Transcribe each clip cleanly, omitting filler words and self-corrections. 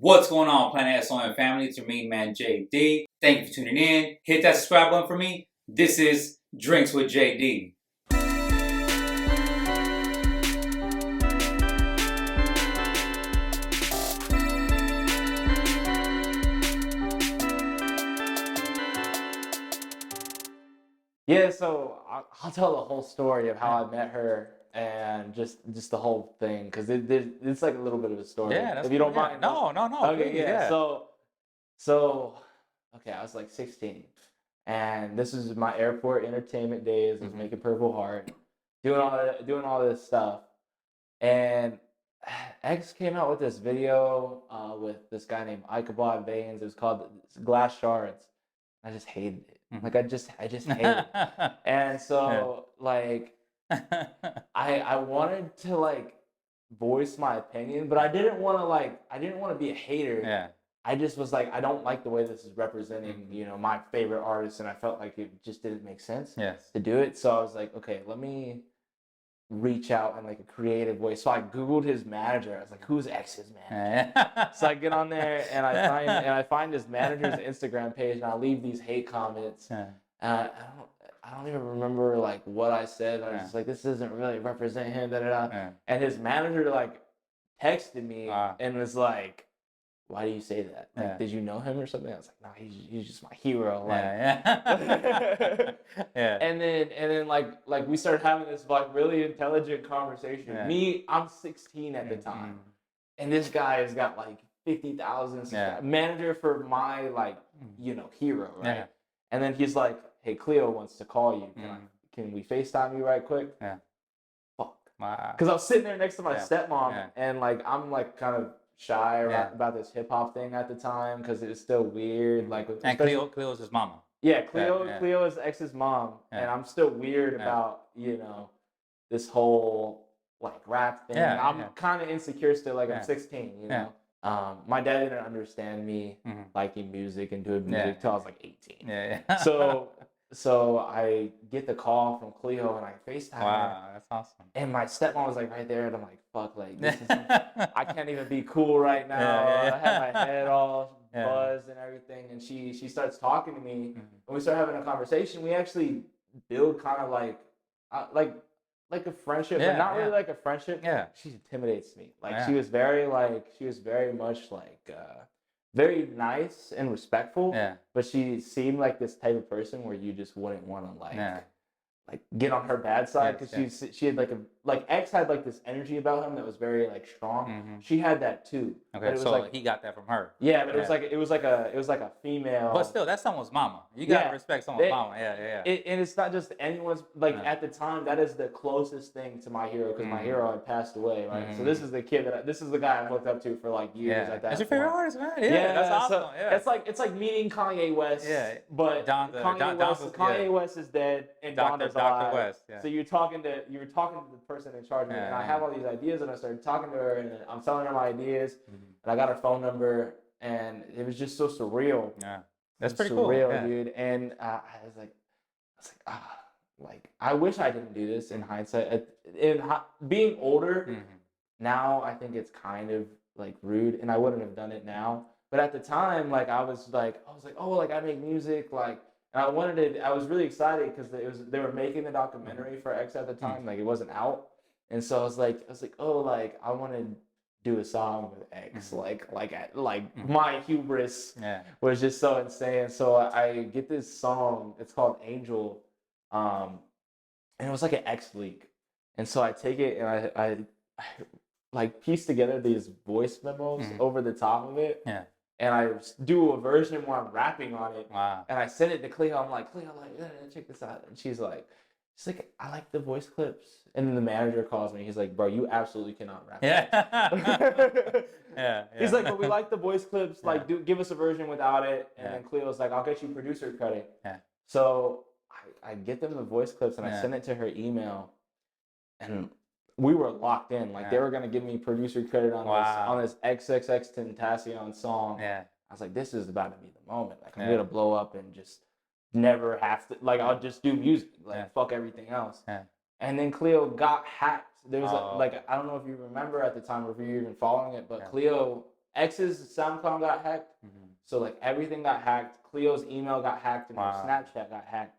What's going on, Planet S.O.N family? It's your main man, JD. Thank you for tuning in. Hit that subscribe button for me. This is Drinks with JD. Yeah, so I'll tell the whole story of how I met her and just the whole thing because it's like a little bit of a story. Yeah, that's if you don't cool. mind. No. Okay, Please, yeah. So okay, I was like 16, and this is my airport entertainment days. I was making Purple Heart, doing all this stuff, and X came out with this video with this guy named Ichabod Veins. It was called Glass Shards. I just hated it. Like I just hated it. And so like I wanted to like voice my opinion, but I didn't want to be a hater. Yeah. I just was like, I don't like the way this is representing, my favorite artist, and I felt like it just didn't make sense to do it. So I was like, okay, let me reach out in like a creative way. So I Googled his manager. I was like, who's X's manager? So I get on there and I find his manager's Instagram page, and I leave these hate comments. I don't even remember like what I said. I was just like, this doesn't really represent him. And his manager like texted me and was like, why do you say that? Like, did you know him or something? I was like, no, he's just my hero. And then like we started having this like really intelligent conversation. I'm 16 at the time, and this guy has got like 50,000 manager for my like hero, right? And then he's like, hey, Cleo wants to call you. Can we FaceTime you right quick? Fuck. Because I was sitting there next to my stepmom, and like I'm like kind of shy about this hip hop thing at the time because it was still weird. Like, and Cleo's his mama. Yeah, Cleo is X's mom, and I'm still weird about this whole like rap thing. I'm kind of insecure still. Like I'm 16, my dad didn't understand me liking music and doing music till I was like 18. So I get the call from Cleo and I FaceTime her. Wow, that's awesome. And my stepmom was like right there, and I'm like, fuck, like this is I can't even be cool right now. I have my head all buzzed and everything. And she starts talking to me, and we start having a conversation. We actually build kind of like a friendship, but not really like a friendship. Yeah. She intimidates me. Like she was very much like very nice and respectful. Yeah. But she seemed like this type of person where you just wouldn't want to like get on her bad side because she had like X had like this energy about him that was very like strong. She had that too. Okay, so like, he got that from her. Yeah, but it was like a female. But still, that's someone's mama. You gotta respect someone's mama. Yeah. And it's not just anyone's. Like at the time, that is the closest thing to my hero because my hero had passed away. Right. So this is the kid this is the guy I've looked up to for like years. At that. That's your favorite artist, man. Yeah, that's awesome. So it's like meeting Kanye West. Yeah. But Kanye West is dead and Donda's alive. West, So you were talking to the person in charge of it, and I have all these ideas, and I started talking to her, and I'm telling her my ideas, and I got her phone number, and it was just so surreal. Yeah, that's pretty surreal, cool, dude. And I was like, I wish I didn't do this in hindsight. Being older now, I think it's kind of like rude, and I wouldn't have done it now. But at the time, like I was like, oh, like I make music, like. And I was really excited because they were making the documentary for X at the time, like it wasn't out, and so I was like, oh, like I want to do a song with X, my hubris was just so insane. So I get this song, it's called Angel, and it was like an X leak, and so I take it and I like piece together these voice memos over the top of it. Yeah. And I do a version where I'm rapping on it. Wow. And I send it to Cleo. I'm like, check this out. And she's like, I like the voice clips. And then the manager calls me. He's like, bro, you absolutely cannot rap. Yeah. He's like, but we like the voice clips. Like, give us a version without it. And then Cleo's like, I'll get you producer credit. Yeah. So I get them the voice clips and I send it to her email. And we were locked in. Like they were gonna give me producer credit on this XXX Tentacion song. Yeah. I was like, this is about to be the moment. Like I'm gonna blow up and just never have to. Like I'll just do music. Like fuck everything else. Yeah. And then Cleo got hacked. There was like I don't know if you remember at the time or if you're even following it, but Cleo X's SoundCloud got hacked. So like everything got hacked. Cleo's email got hacked, and her Wow. Snapchat got hacked.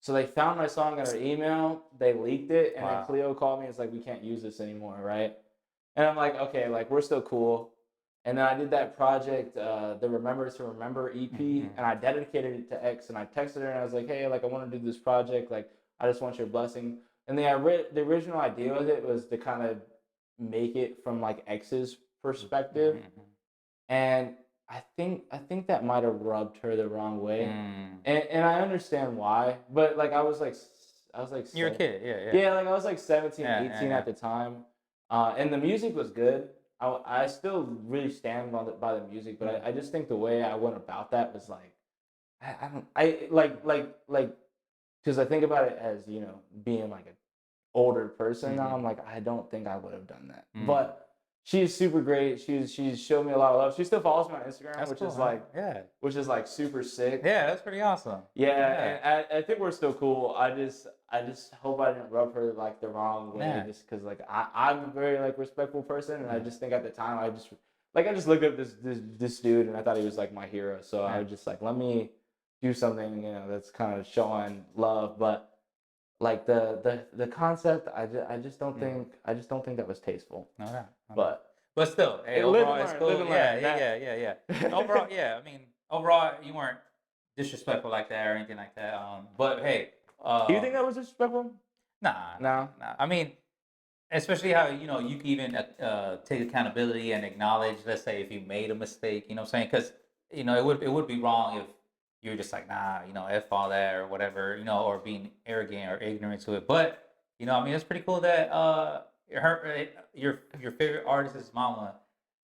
So they found my song in her email. They leaked it, and then Wow. Cleo called me. It's like, we can't use this anymore, right? And I'm like, okay, like we're still cool. And then I did that project, the Remember to Remember EP, and I dedicated it to X. And I texted her and I was like, hey, like I want to do this project. Like I just want your blessing. And the original idea with it was to kind of make it from like X's perspective. And I think that might have rubbed her the wrong way. And I understand why. But like I was like You're a kid, yeah, like I was like 17, 18 at the time. And the music was good. I still really stand by the music, but I just think the way I went about that was like, I because I think about it as, you know, being like an older person now. I'm like, I don't think I would have done that. But she's super great. She's showed me a lot of love. She still follows me on Instagram, That's which cool, is man. like which is like super sick. Yeah, that's pretty awesome. Yeah, and I think we're still cool. I just hope I didn't rub her like the wrong way, just because like I'm a very like respectful person, and I just think at the time I just looked at this dude, and I thought he was like my hero. So I was just like, let me do something, you know, that's kind of showing love. But like the concept, I just don't think that was tasteful. No. But Still, hey, live overall and it's learn, cool. live and Yeah. learn. Overall, yeah. I mean, overall you weren't disrespectful like that or anything like that. But hey, Do you think that was disrespectful? Nah. I mean, especially how, you know, you can even take accountability and acknowledge, let's say, if you made a mistake, you know what I'm saying? Because, you know, it would be wrong if you're just like, nah, you know, F all that or whatever, you know, or being arrogant or ignorant to it. But, you know, I mean, it's pretty cool that your favorite artist's mama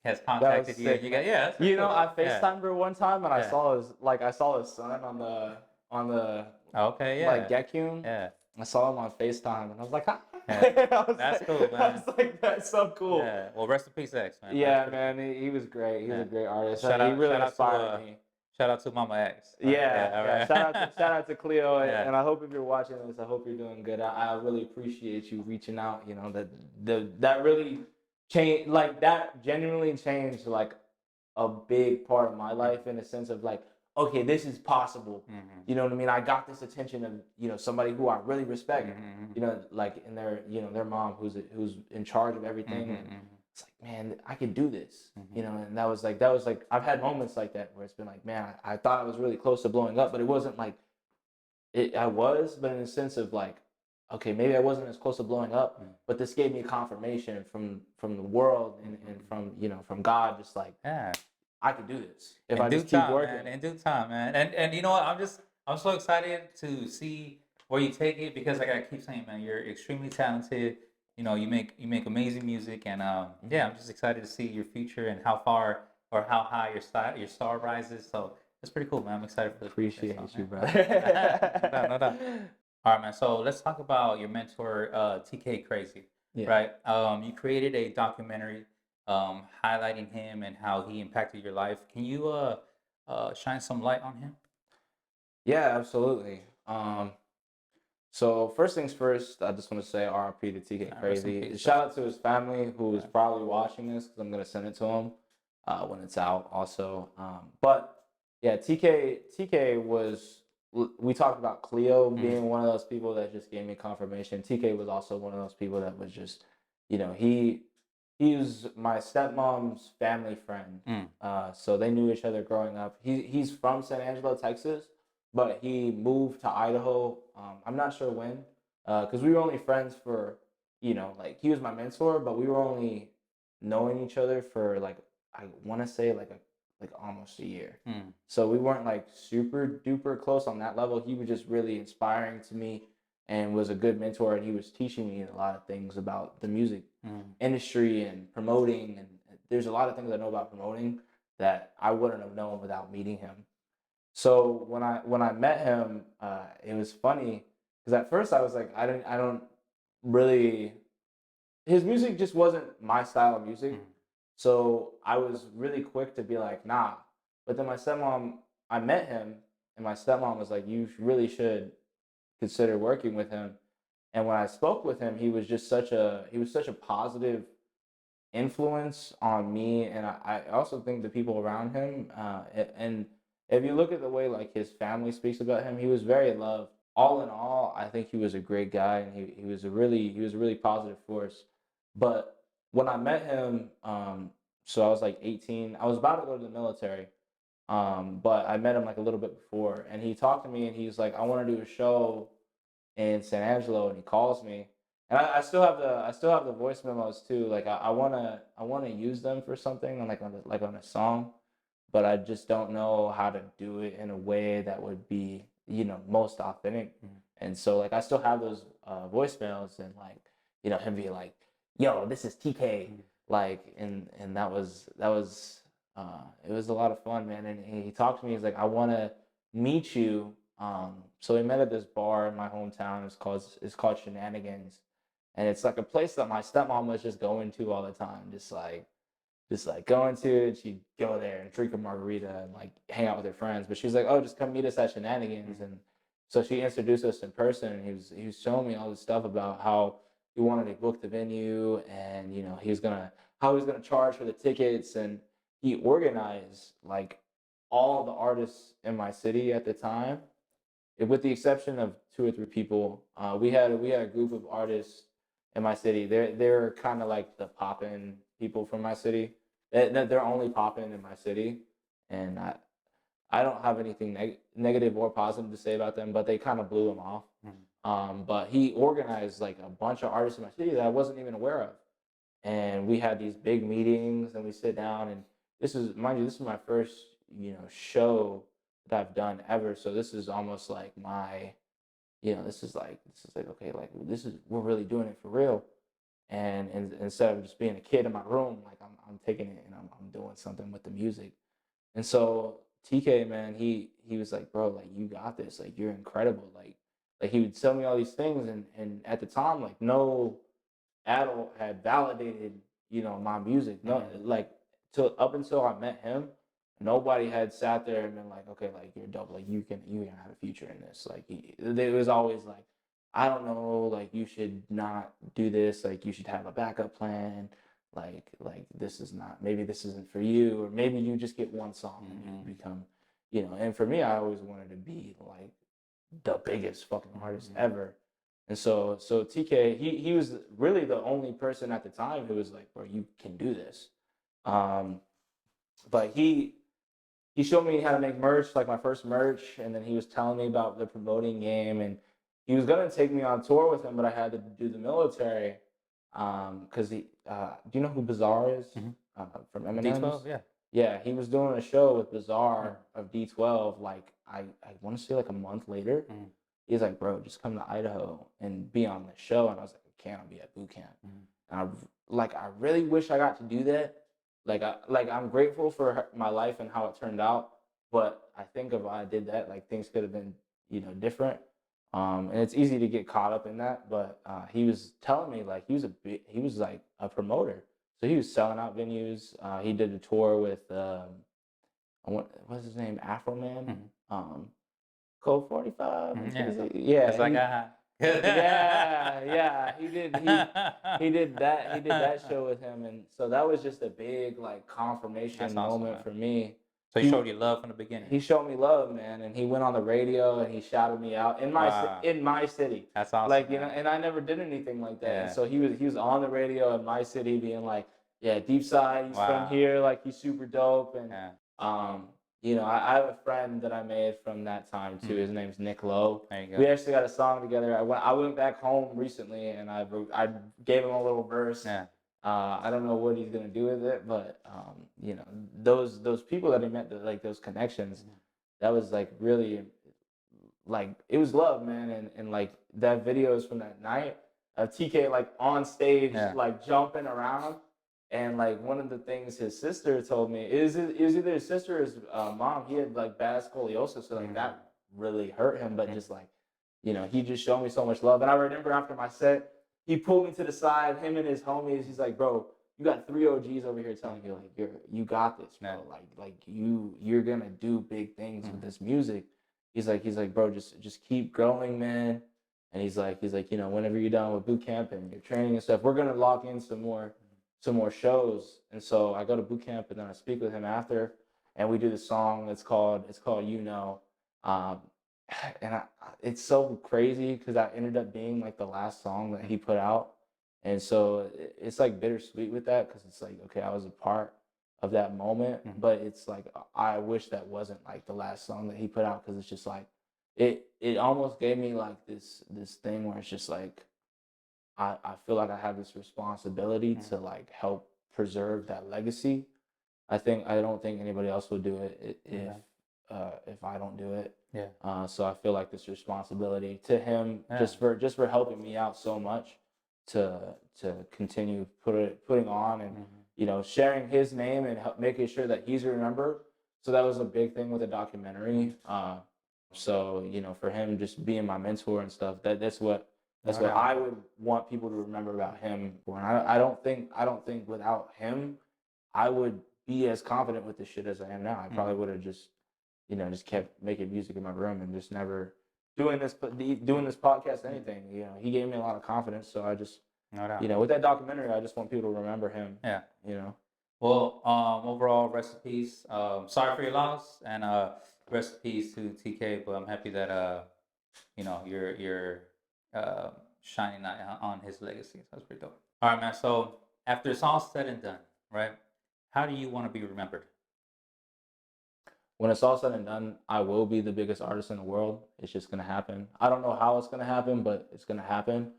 has contacted you. And you got, that's pretty You know, cool. I FaceTimed her one time, and I Yeah. saw his son on the Okay, yeah. like Gekun. Yeah. I saw him on FaceTime, and I was like, hi. That's cool, man. I was like, that's so cool. Yeah. Well, rest in peace, X, man. Yeah, man, he was great. He was a great artist. He really inspired me. Shout out to Mama X. Yeah. Shout out to Cleo, Yeah. and I hope if you're watching this, I hope you're doing good. I really appreciate you reaching out. You know, that really changed, like that genuinely changed like a big part of my life, in a sense of like, okay, this is possible. You know what I mean? I got this attention of, you know, somebody who I really respect. You know, like in their mom who's in charge of everything. And it's like, man, I could do this. You know, and that was like I've had moments like that where it's been like, man, I thought I was really close to blowing up, but it wasn't like I was, but in a sense of like, okay, maybe I wasn't as close to blowing up, but this gave me confirmation from the world and from, you know, from God, just like, I could do this if I just keep working. Man, in due time, man. And you know what? I'm so excited to see where you take it, because like I keep saying, man, you're extremely talented. You know, you make amazing music, and yeah, I'm just excited to see your future and how far or how high your star rises. So it's pretty cool, man. I'm excited for the Appreciate future, you, bro. No doubt. All right, man. So let's talk about your mentor, TK Crazy. Right? You created a documentary highlighting him and how he impacted your life. Can you shine some light on him? Yeah, absolutely. So first things first, I just want to say RIP to TK Crazy. Shout out to his family, who is probably watching this, because I'm gonna send it to him when it's out also. But yeah, TK was. We talked about Cleo being one of those people that just gave me confirmation. TK was also one of those people that was just, you know, he was my stepmom's family friend. So they knew each other growing up. He's from San Angelo, Texas, but he moved to Idaho. I'm not sure when, because we were only friends for, you know, like he was my mentor, but we were only knowing each other for like, I want to say like almost a year. So we weren't like super duper close on that level. He was just really inspiring to me and was a good mentor, and he was teaching me a lot of things about the music industry and promoting, and there's a lot of things I know about promoting that I wouldn't have known without meeting him. So when I met him, it was funny because at first I was like, I don't really, his music just wasn't my style of music. So I was really quick to be like, nah. But then my stepmom, I met him, and my stepmom was like, you really should consider working with him. And when I spoke with him, he was such a positive influence on me, and I also think the people around him. And if you look at the way like his family speaks about him, he was very loved. All in all, I think he was a great guy, and he was a really positive force. But when I met him, so I was like 18. I was about to go to the military, but I met him like a little bit before, and he talked to me, and he's like, "I want to do a show in San Angelo," and he calls me, and I still have the voice memos too. Like I wanna use them for something like on a song, but I just don't know how to do it in a way that would be, you know, most authentic. And so like I still have those voicemails, and like, you know, him being like, "Yo, this is TK," like, and it was a lot of fun, man. And he talked to me. He's like, "I want to meet you." So we met at this bar in my hometown. It's called Shenanigans, and it's like a place that my stepmom was just going to all the time, just like going to, and she'd go there and drink a margarita and like hang out with her friends. But she was like, "Oh, just come meet us at Shenanigans." And so she introduced us in person, and he was showing me all this stuff about how he wanted to book the venue, and you know, he was gonna charge for the tickets, and he organized like all the artists in my city at the time, with the exception of two or three people. We had a group of artists in my city. They're kind of like the poppin' people from my city. They're only poppin' in my city, and I don't have anything negative or positive to say about them, but they kind of blew him off. But he organized like a bunch of artists in my city that I wasn't even aware of, and we had these big meetings, and we sit down, and this is, mind you, this is my first, you know, show that I've done ever. So this is almost like my, you know, this is like, okay, like this is, we're really doing it for real. And instead of just being a kid in my room, like I'm taking it and I'm doing something with the music. And so TK, man, he was like, "Bro, like you got this, like you're incredible." Like he would tell me all these things, and at the time, like no adult had validated, you know, my music. No, like till up until I met him, nobody had sat there and been like, "Okay, like you're dope, like you can have a future in this." Like it was always like, "I don't know, like you should not do this, like you should have a backup plan. Like this is not, maybe this isn't for you, or maybe you just get one song and you become, you know." And for me, I always wanted to be like the biggest fucking artist ever. And so TK, he was really the only person at the time who was like, "Bro, you can do this." Um, but he showed me how to make merch, like my first merch, and then he was telling me about the promoting game, and he was gonna take me on tour with him, but I had to do the military. Because he, do you know who Bizarre is? From Eminem's? D12, yeah. Yeah, he was doing a show with Bizarre of D12. Like I want to say like a month later. He's like, "Bro, just come to Idaho and be on the show." And I was like, "I can't. I'll be at boot camp." And I really wish I got to do that. I'm grateful for my life and how it turned out, but I think if I did that, like things could have been, you know, different. And it's easy to get caught up in that. But he was telling me like he was like a promoter, so he was selling out venues. He did a tour with what's his name, Afro Man. Code 45. Yeah. Yeah, Cause I got yeah. He did that show with him, and so that was just a big like That's confirmation awesome, moment man. for me. So he showed you love from the beginning. He showed me love, man, and he went on the radio and he shouted me out in Wow. in my city. That's awesome, Like, you know, man. and I never did anything like that. And Yeah. so he was on the radio in my city being like, "Yeah, Deepside, he's from Wow. here, like he's super dope." And Yeah. you know, I have a friend that I made from that time too. His name's Nick Lowe. There you go. We actually got a song together. I went back home recently and I gave him a little verse. Yeah. I don't know what he's gonna do with it, but you know, those people that he met, like those connections, that was like really, like it was love, man. And like that video is from that night of TK like on stage, Yeah. like jumping around. And like one of the things his sister told me is it was either his sister or his mom. He had like bad scoliosis, so like that really hurt him. But just like, you know, he just showed me so much love. And I remember after my set, he pulled me to the side, him and his homies. He's like, "Bro, you got three OGs over here telling you like you got this, bro. Like you're gonna do big things with this music." He's like, "Bro, just keep growing, man." And he's like, you know, whenever you're done with boot camp and your training and stuff, we're gonna lock in some more some more shows. And so I go to boot camp and then I speak with him after, and we do the song. It's called You Know. Um, and it's so crazy because that ended up being like the last song that he put out. And so it's like bittersweet with that because it's like, okay, I was a part of that moment, but it's like I wish that wasn't like the last song that he put out because it's just like it almost gave me like this thing where it's just like I feel like I have this responsibility to like help preserve that legacy. I don't think anybody else would do it if I don't do it. Yeah. So I feel like this responsibility to him Yeah. just for helping me out so much to continue putting on and you know sharing his name and making sure that he's remembered. So that was a big thing with the documentary. So you know for him just being my mentor and stuff that's what I would want people to remember about him. And I don't think without him I would be as confident with this shit as I am now. I probably would have just, you know, just kept making music in my room and just never doing this podcast, anything. You know, he gave me a lot of confidence. So I just, you know, with that documentary, I just want people to remember him. Yeah. You know. Well, overall, rest in peace. Sorry for your loss, and rest in peace to TK. But I'm happy that you know, you're shining on his legacy. So that's pretty dope. All right, man. So after it's all said and done, right? How do you want to be remembered? When it's all said and done, I will be the biggest artist in the world. It's just gonna happen. I don't know how it's gonna happen, but it's gonna happen.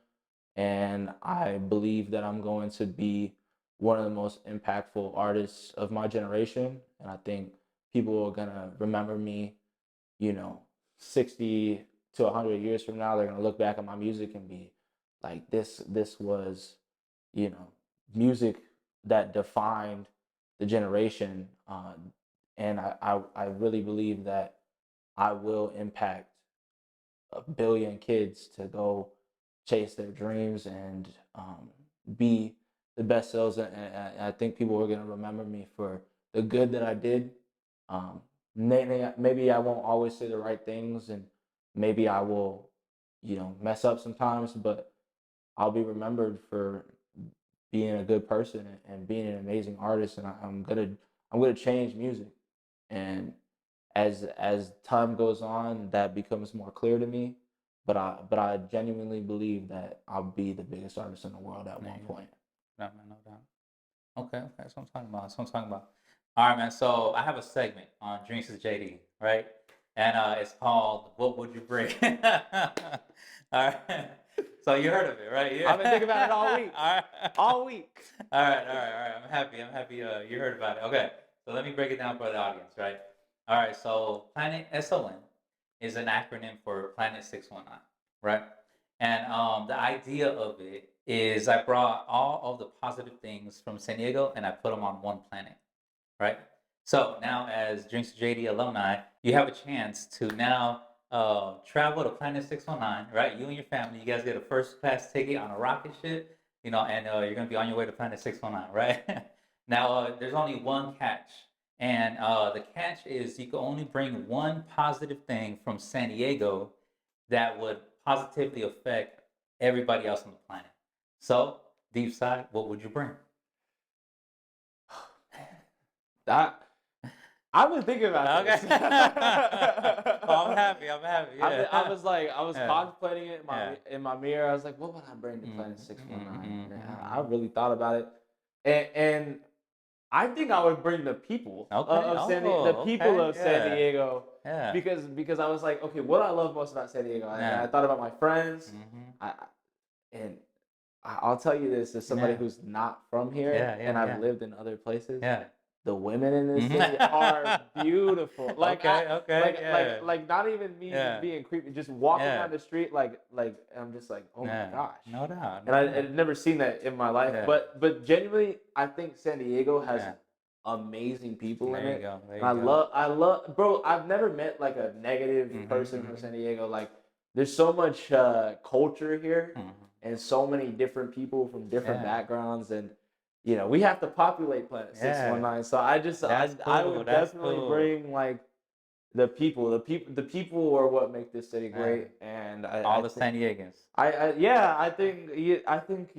And I believe that I'm going to be one of the most impactful artists of my generation. And I think people are gonna remember me, you know, 60 to 100 years from now. They're gonna look back at my music and be like, this was, you know, music that defined the generation. And I really believe that I will impact a billion kids to go chase their dreams and be the best selves. And I think people are going to remember me for the good that I did. Maybe I won't always say the right things, and maybe I will, you know, mess up sometimes, but I'll be remembered for being a good person and being an amazing artist. And I'm gonna change music. And as time goes on, that becomes more clear to me. But I genuinely believe that I'll be the biggest artist in the world at one point. No, man, no doubt. Okay, okay, that's what I'm talking about. That's what I'm talking about. All right, man. So I have a segment on Drinks with JD, right? And it's called "What Would You Bring?" All right. So you heard of it, right? Yeah. I've been thinking about it all week. All right. All week. All right, all right, all right. I'm happy. I'm happy. You heard about it. Okay. So let me break it down for the audience, right? All right. So Planet S.O.N is an acronym for Planet 619, right? And the idea of it is I brought all of the positive things from San Diego and I put them on one planet, right? So now, as Drinks with JD alumni, you have a chance to now travel to Planet 619, right? You and your family, you guys get a first class ticket on a rocket ship, you know, and you're going to be on your way to Planet 619, right? Now, there's only one catch. And the catch is you can only bring one positive thing from San Diego that would positively affect everybody else on the planet. So, Deepside, what would you bring? I've been thinking about this. Okay. Oh, I'm happy. I'm happy. Yeah. I was Yeah. contemplating it Yeah. in my mirror. I was like, what would I bring to Planet 619? mhm. I really thought about it, and I think I would bring the people Okay. of San Diego, the people okay. of San Diego, Yeah. because I was like, okay, what I love most about San Diego, Yeah. I thought about my friends, Mhm. and I'll tell you this as somebody Yeah. who's not from here, Yeah, and I've yeah. lived in other places. Yeah. The women in this city are beautiful. Like Okay. like not even me Yeah. being creepy, just walking Yeah. down the street, I'm just like, oh my gosh. No doubt. And I'd never seen that in my life. Yeah. But genuinely, I think San Diego has Yeah. amazing people in There you it. go. There you And go. I love, bro. I've never met like a negative person from San Diego. Like, there's so much culture here, and so many different people from different backgrounds, and you know we have to populate Planet 619. So I would definitely bring like the people. The people are what make this city great, and all the San Diegans. I think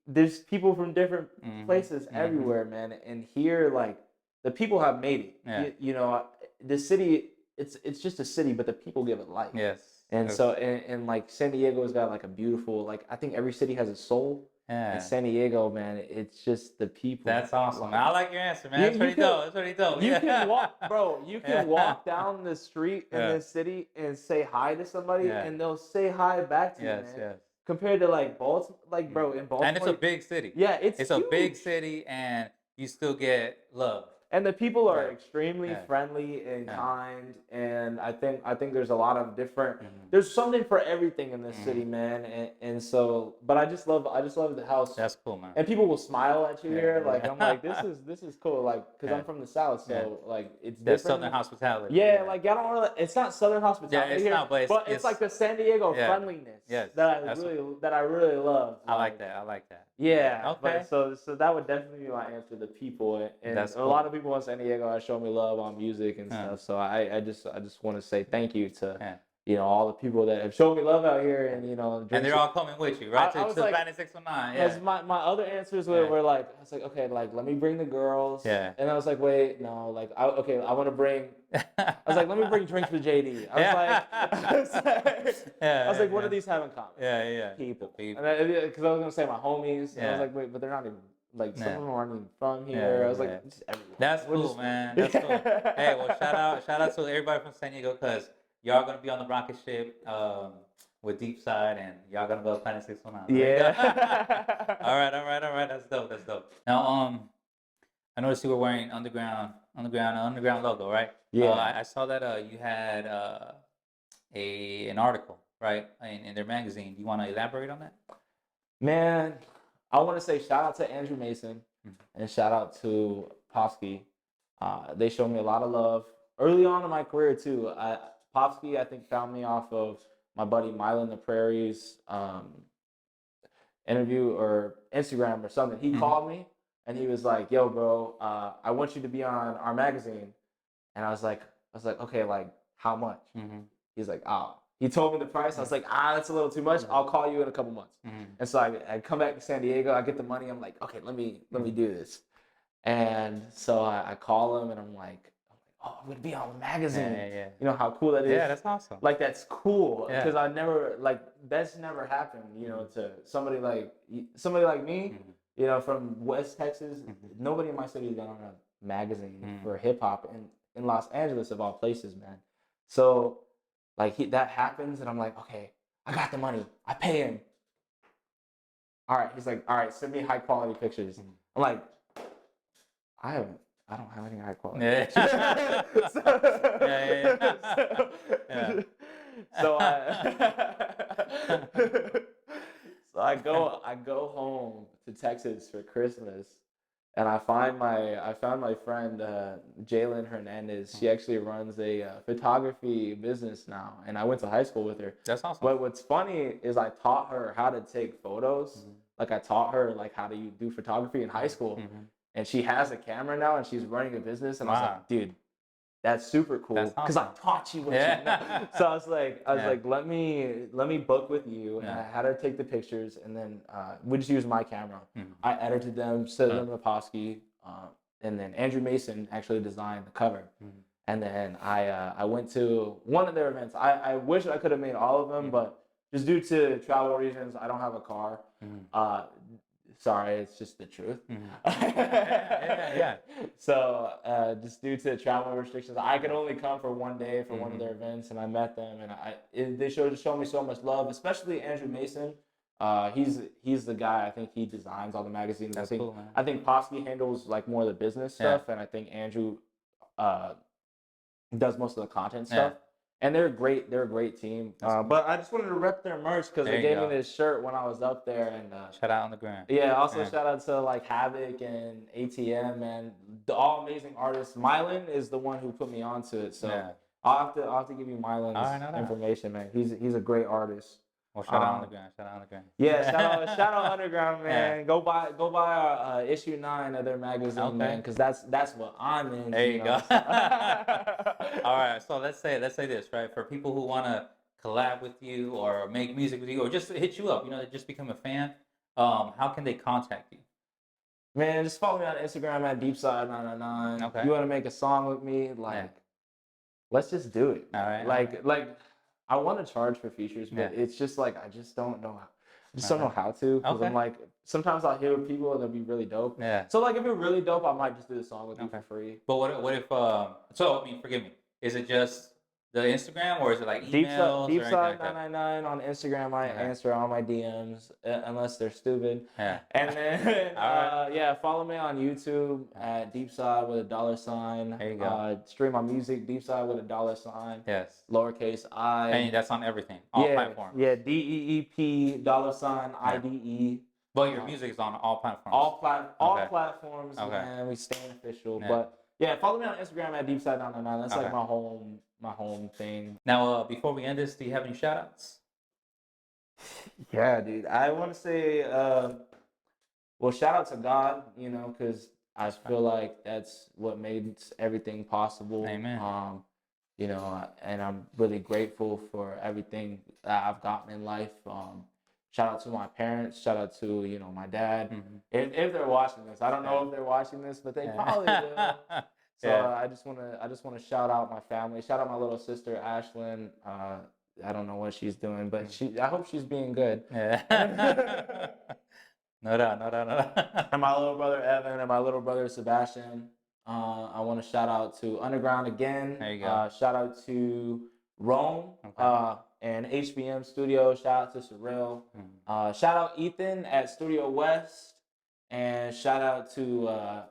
there's people from different places Mm-hmm. everywhere, man. And here, like, the people have made it. Yeah. You know, the city, it's just a city, but the people give it life. Yes. And Yes. so, and like San Diego's got like a beautiful, like, I think every city has a soul. Yeah. And San Diego, man, it's just the people. That's awesome. Like, Man. I like your answer, man. That's pretty dope. That's pretty dope. You Yeah. can walk, bro. You can Yeah. walk down the street in Yeah. this city and say hi to somebody, Yeah. and they'll say hi back to you, Yes, man. yes. Compared to like Baltimore, like, bro, in Baltimore, And it's a big city. yeah, it's a big huge. city, and you still get love. And the people are Right. extremely Yeah. friendly and Yeah. kind, and I think there's a lot of different. Mhm. There's something for everything in this city, man. And so, but I just love the house. That's cool, man. And people will smile at you Yeah, here, like, yeah. I'm like, this is cool, like, because Yeah. I'm from the South, so Yeah. like it's That's different. Southern hospitality. Yeah, like, I don't really. It's not Southern hospitality it's here, not, but it's like the San Diego yeah. friendliness Yes, that that's I really love. I like that. I like that. Yeah. Okay. But so that would definitely be my answer. The people, and That's a cool. lot of people in San Diego have shown me love on music and Yeah. stuff. So I just want to say thank you to Yeah. all the people that have shown me love out here, and And they're all coming with you, right? I was to like- Planet 619. Because Yeah. my other answers were, Yeah. were like, I was like, okay, like, let me bring the girls. Yeah. And I was like, wait, no, like, I want to bring. I was like, let me bring drinks for JD. I was like, what do these have in common? Yeah. People. People. Because I was gonna say my homies. And I Yeah. was like, wait, but they're not even like some Yeah. of them aren't even from Yeah, here. I was yeah. like, just everyone. That's We're cool, just- man. That's cool. Hey, well, shout out to everybody from San Diego, because y'all gonna be on the rocket ship with Deepside, and y'all gonna go to Planet 619. There you go. Yeah. all right. That's dope. Now, I noticed you were wearing underground logo, right? Yeah. I saw that you had an article, right, in their magazine. Do you want to elaborate on that? Man, I want to say shout out to Andrew Mason Mhm. and shout out to Popsky. They showed me a lot of love early on in my career too. Popsky, I think, found me off of my buddy Mylon the Prairie's interview or Instagram or something. He Mhm. called me and he was like, "Yo, bro, I want you to be on our magazine." And I was like, okay, like, how much? Mm-hmm. He's like, "Oh." He told me the price. I was like, that's a little too much. I'll call you in a couple months. Mm-hmm. And so I come back to San Diego. I get the money. I'm like, okay, let me do this. And so I call him and I'm like, oh, I'm gonna be on the magazine. Yeah. You know how cool that is? Yeah, that's awesome. Like, that's cool Yeah. because I never, like, that's never happened. You know, to somebody like me. Mhm. You know, from West Texas. Mhm. Nobody in my city has been on a magazine Mhm. for hip hop in Los Angeles of all places, man. So, like, that happens, and I'm like, okay, I got the money. I pay him. All right, he's like, all right, send me high quality pictures. Mhm. I'm like, I don't have any high quality Yeah. pictures. Yeah. So I go home to Texas for Christmas, and I found my friend Jalen Hernandez. She actually runs a photography business now, and I went to high school with her. That's awesome. But what's funny is I taught her how to take photos. Mhm. Like, I taught her like how to do photography in high school, Mhm. and she has a camera now, and she's running a business. And I was Wow. like, dude, that's super cool That's because I awesome. taught you what Yeah. you know. So I was like, Yeah. let me book with you, and Yeah. I had her take the pictures, and then we just used my camera. Mhm. I edited them, sent them to Posky, and then Andrew Mason actually designed the cover. Mhm. And then I went to one of their events. I wish I could have made all of them, Mhm. but just due to travel reasons, I don't have a car. Mhm. Sorry, it's just the truth. Mhm. Yeah. So just due to travel restrictions, I could only come for one day for one of Mhm. their events, and I met them, and they showed me so much love, especially Andrew Mason. He's the guy. I think he designs all the magazines. That's I think cool, man. I think Posky handles like more of the business Yeah. stuff, and I think Andrew does most of the content Yeah. stuff. And they're great. They're a great team. That's cool. But I just wanted to rep their merch because There they you gave go. me this shirt when I was up there, and Shout out on the ground. yeah. Also, Yeah. shout out to like Havoc and ATM and all amazing artists. Mylon is the one who put me onto it, so Yeah. I'll have to give you Mylon's All right, no. information, man. He's a great artist. Well, shout out on the ground. Yeah, shout out Underground, man. Yeah. Go buy issue 9 of their magazine, Okay. man, because that's what I'm in. There you go. All right, so let's say this, right? For people who want to collab with you or make music with you or just hit you up, just become a fan. how can they contact you? Man, just follow me on Instagram at Deepside999. Okay. You want to make a song with me? Like, let's just do it. All right. Like, I want to charge for features, but it's just like I just don't know. I just don't know how to. Because I'm like, sometimes I'll hear people and they'll be really dope. Yeah. So like, if you're really dope, I might just do the song with you for free. But what if so I mean, forgive me. Is it just the Instagram or is it like emails? Deepside999 on Instagram. I answer all my DMs unless they're stupid. Yeah. And then yeah, follow me on YouTube at Deepside with $. There you go. Stream my music Deepside with $. Yes. Lowercase I. And that's on everything, all platforms. Yeah, DEEP $IDE. But your music is on all platforms. All platforms, man. We stand official. Yeah. But yeah, follow me on Instagram at Deepside999. That's like my home thing. Now, before we end this, do you have any shout outs? Yeah, dude. I want to say, well, shout out to God, you know, because I feel like that's what made everything possible. Amen. You know, and I'm really grateful for everything that I've gotten in life. Shout out to my parents. Shout out to, you know, my dad. If they're watching this, I don't know if they're watching this, but they probably will. So I just want to shout out my family. Shout out my little sister Ashlyn. I don't know what she's doing, but I hope she's being good. Yeah. No doubt. And my little brother Evan and my little brother Sebastian. I want to shout out to Underground again. There you go. Shout out to Rome and HBM Studio. Shout out to Surreal. Shout out Ethan at Studio West. And shout out to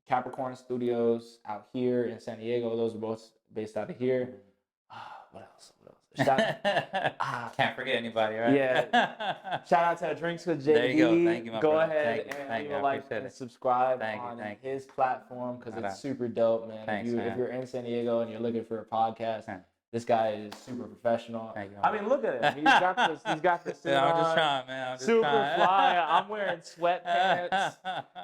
Capricorn Studios out here in San Diego. Those are both based out of here. What else? Can't forget anybody, right? Yeah. Shout out to Drinks with JD. There you go. Thank you, my Go brother. ahead and like and subscribe on his platform because it's super dope, man. If you're in San Diego and you're looking for a podcast, this guy is super professional. I mean, look at him. He's got this suit I'm on. just trying, man. I'm just super trying. fly. I'm wearing sweatpants.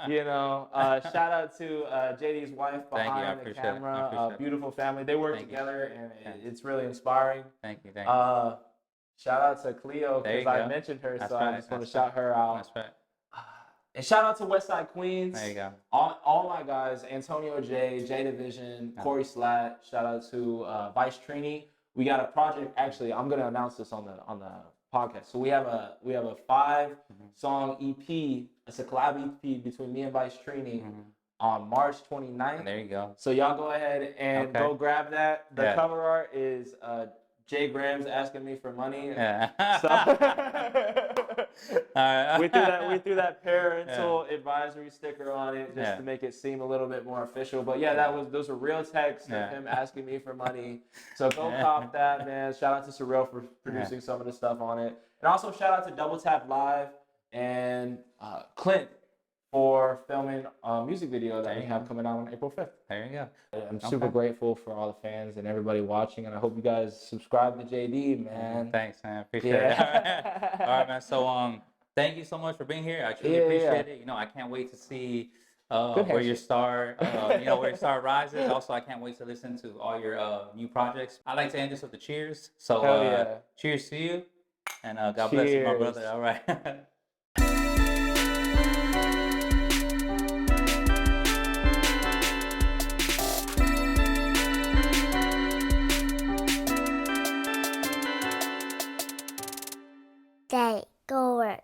You know, shout out to JD's wife behind the camera. Beautiful family. They work together, and it's really inspiring. Thank you. Shout out to Cleo because I mentioned her, so I just want to shout her out. That's right. And shout out to Westside Queens. There you go. All my guys, Antonio J Division, Corey Slat. Shout out to Vice Trini. We got a project. Actually, I'm gonna announce this on the podcast. So we have a 5-song EP. It's a collab EP between me and Vice Trini on March 29th. There you go. So y'all go ahead and go grab that. The cover art is Jay Graham's asking me for money. Yeah. We threw that parental advisory sticker on it just to make it seem a little bit more official. But yeah, those were real texts of him asking me for money. So go cop that, man. Shout out to Surreal for producing some of the stuff on it. And also shout out to Double Tap Live and Clint for filming a music video that we have coming out on April 5th. There you go. I'm super grateful for all the fans and everybody watching, and I hope you guys subscribe to JD, man. Thanks, man. Appreciate it. All right, man. So, thank you so much for being here. I truly appreciate it. You know, I can't wait to see where your star, where your star rises. Also, I can't wait to listen to all your new projects. I like to end this with the cheers. So, cheers to you, and God bless you, my brother. All right. Daygo.